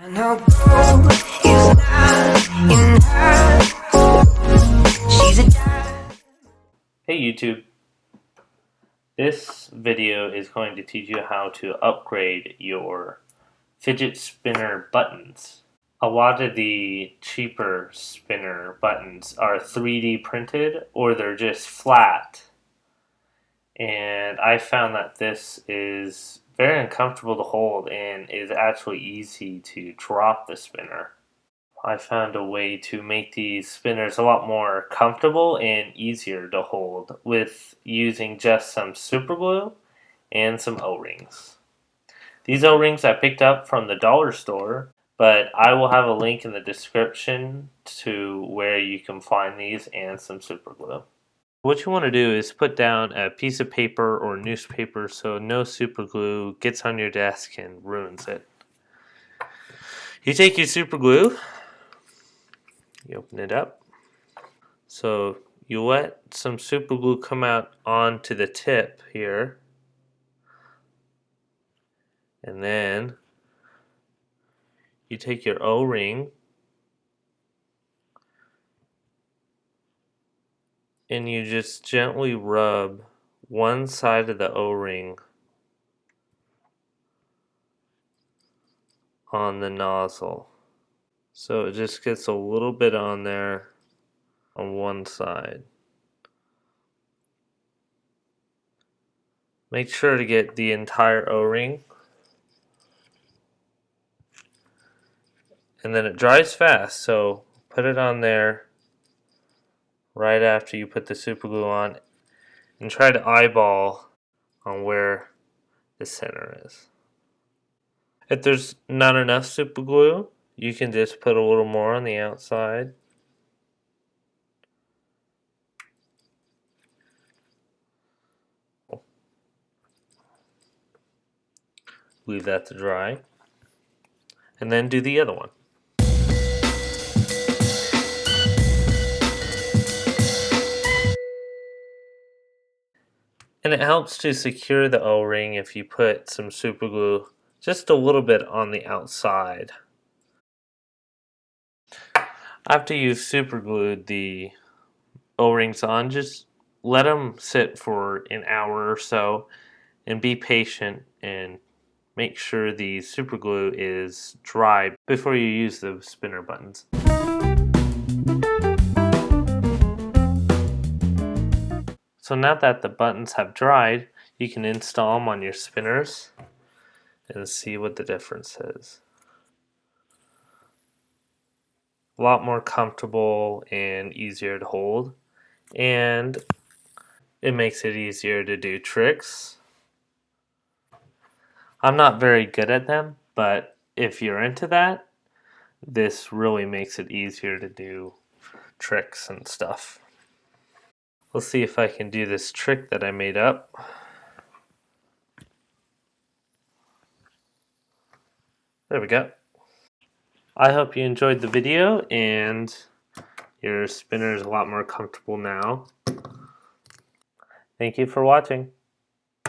No gold is not in her. She's a diamond. Hey YouTube, this video is going to teach you how to upgrade your fidget spinner buttons. A lot of the cheaper spinner buttons are 3D printed or they're just flat. And I found that this is very uncomfortable to hold and is actually easy to drop the spinner. I found a way to make these spinners a lot more comfortable and easier to hold with using just some super glue and some O-rings. These O-rings I picked up from the dollar store, but I will have a link in the description to where you can find these and some super glue. What you want to do is put down a piece of paper or newspaper so no super glue gets on your desk and ruins it. You take your super glue, you open it up. So you let some super glue come out onto the tip here. And then you take your O-ring and you just gently rub one side of the O-ring on the nozzle. So it just gets a little bit on there on one side. Make sure to get the entire O-ring. And then it dries fast, so put it on there right after you put the super glue on and try to eyeball on where the center is. If there's not enough super glue, you can just put a little more on the outside. Leave that to dry. And then do the other one. And it helps to secure the O-ring if you put some super glue just a little bit on the outside. After you've super glued the O-rings on, just let them sit for an hour or so and be patient and make sure the super glue is dry before you use the spinner buttons. So now that the buttons have dried, you can install them on your spinners and see what the difference is. A lot more comfortable and easier to hold, and it makes it easier to do tricks. I'm not very good at them, but if you're into that, this really makes it easier to do tricks and stuff. Let's see if I can do this trick that I made up. There we go. I hope you enjoyed the video and your spinner is a lot more comfortable now. Thank you for watching.